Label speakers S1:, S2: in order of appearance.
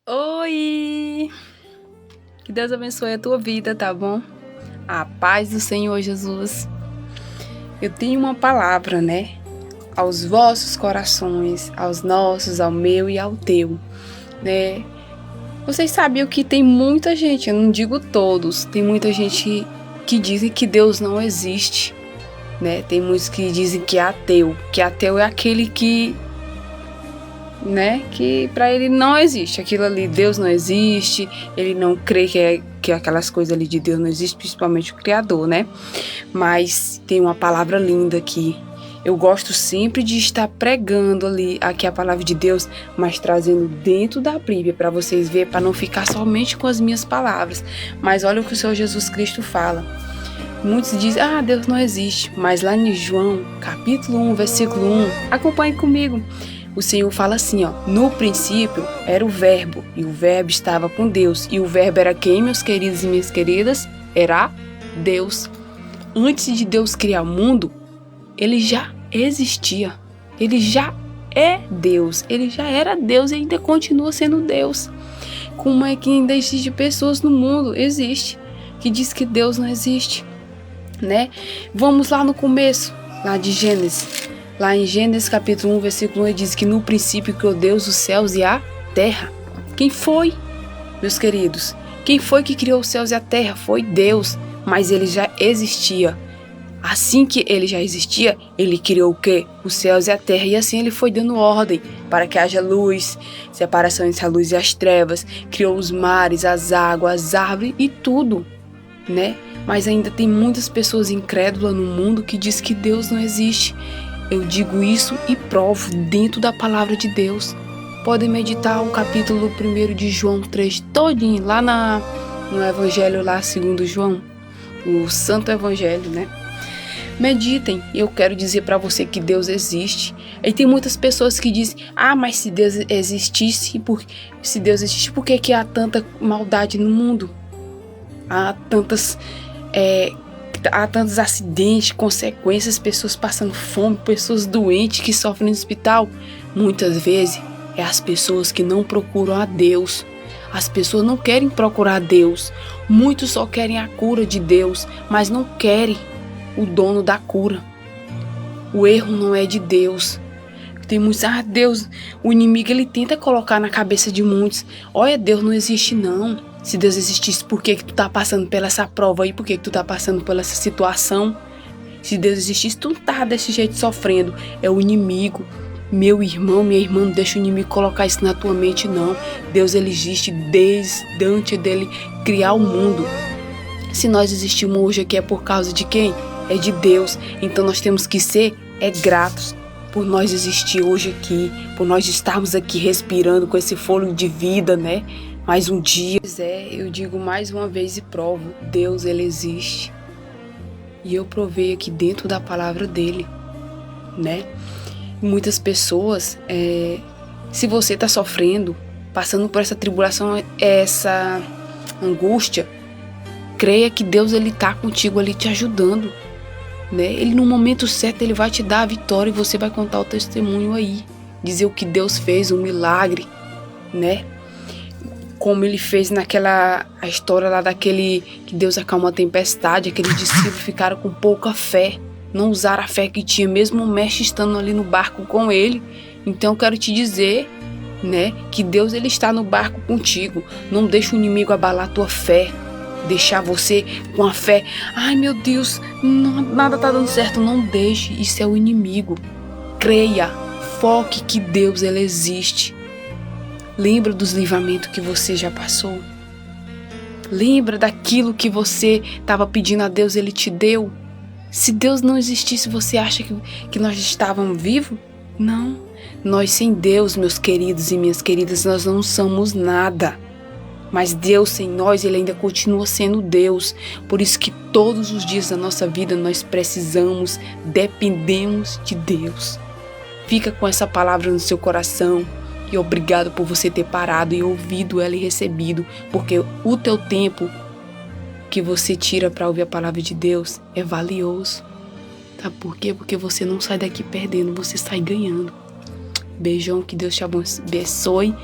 S1: Oi! Que Deus abençoe a tua vida, tá bom? A paz do Senhor Jesus. Eu tenho uma palavra, né? Aos vossos corações, aos nossos, ao meu e ao teu, né? Vocês sabiam que tem muita gente, eu não digo todos, tem muita gente que dizem que Deus não existe, né? Tem muitos que dizem que ateu é aquele que, né, que para ele não existe aquilo ali, Deus não existe, ele não crê que aquelas coisas ali de Deus não existem, principalmente o Criador, né? Mas tem uma palavra linda aqui. Eu gosto sempre de estar pregando ali aqui a palavra de Deus, mas trazendo dentro da Bíblia para vocês verem, para não ficar somente com as minhas palavras. Mas olha o que o Senhor Jesus Cristo fala. Muitos dizem, Deus não existe, mas lá em João, capítulo 1, versículo 1, acompanhe comigo. O Senhor fala assim, no princípio era o verbo, e o verbo estava com Deus. E o verbo era quem, meus queridos e minhas queridas? Era Deus. Antes de Deus criar o mundo, ele já existia. Ele já é Deus. Ele já era Deus e ainda continua sendo Deus. Como é que ainda existe pessoas no mundo? Existe. Que diz que Deus não existe, né? Vamos lá no começo, lá de Gênesis. Lá em Gênesis capítulo 1, versículo 1, ele diz que no princípio criou Deus os céus e a terra. Quem foi, meus queridos? Quem foi que criou os céus e a terra? Foi Deus, mas ele já existia. Assim que ele já existia, ele criou o quê? Os céus e a terra. E assim ele foi dando ordem para que haja luz, separação entre a luz e as trevas. Criou os mares, as águas, as árvores e tudo, né? Mas ainda tem muitas pessoas incrédulas no mundo que diz que Deus não existe. Eu digo isso e provo dentro da palavra de Deus. Podem meditar o capítulo 1 de João 3 todinho, lá no evangelho lá segundo João, o santo evangelho, né? Meditem, eu quero dizer para você que Deus existe. E tem muitas pessoas que dizem, mas se Deus existisse, por que há tanta maldade no mundo? Há tantos acidentes, consequências, pessoas passando fome, pessoas doentes que sofrem no hospital. Muitas vezes é as pessoas que não procuram a Deus. As pessoas não querem procurar a Deus. Muitos só querem a cura de Deus, mas não querem o dono da cura. O erro não é de Deus. Tem muitos, Deus, o inimigo ele tenta colocar na cabeça de muitos, olha, Deus não existe não. Se Deus existisse, por que tu tá passando por essa prova aí? Por que tu tá passando por essa situação? Se Deus existisse, tu não tá desse jeito sofrendo. É o inimigo. Meu irmão, minha irmã, não deixa o inimigo colocar isso na tua mente, não. Deus, ele existe desde antes dele criar o mundo. Se nós existimos hoje aqui é por causa de quem? É de Deus. Então nós temos que ser gratos por nós existir hoje aqui, por nós estarmos aqui respirando com esse fôlego de vida, né? Mais um dia. Eu digo mais uma vez e provo, Deus, ele existe. E eu provei aqui dentro da palavra dele, né? Muitas pessoas, se você está sofrendo, passando por essa tribulação, essa angústia, creia que Deus, ele tá contigo ali te ajudando, né? Ele no momento certo, ele vai te dar a vitória e você vai contar o testemunho aí, dizer o que Deus fez, um milagre, né? Como ele fez a história lá daquele que Deus acalma a tempestade, aqueles discípulos ficaram com pouca fé, não usaram a fé que tinha, mesmo o mestre estando ali no barco com ele. Então eu quero te dizer, né, que Deus, ele está no barco contigo. Não deixa o inimigo abalar a tua fé, deixar você com a fé, meu Deus, nada tá dando certo. Não deixe, isso é o inimigo. Creia, foque que Deus, ele existe. Lembra dos livramentos que você já passou? Lembra daquilo que você estava pedindo a Deus, ele te deu? Se Deus não existisse, você acha que nós estávamos vivos? Não. Nós sem Deus, meus queridos e minhas queridas, nós não somos nada. Mas Deus sem nós, ele ainda continua sendo Deus. Por isso que todos os dias da nossa vida nós precisamos, dependemos de Deus. Fica com essa palavra no seu coração. E obrigado por você ter parado e ouvido ela e recebido, porque o teu tempo que você tira para ouvir a palavra de Deus é valioso. Tá? Por quê? Porque você não sai daqui perdendo, você sai ganhando. Beijão, que Deus te abençoe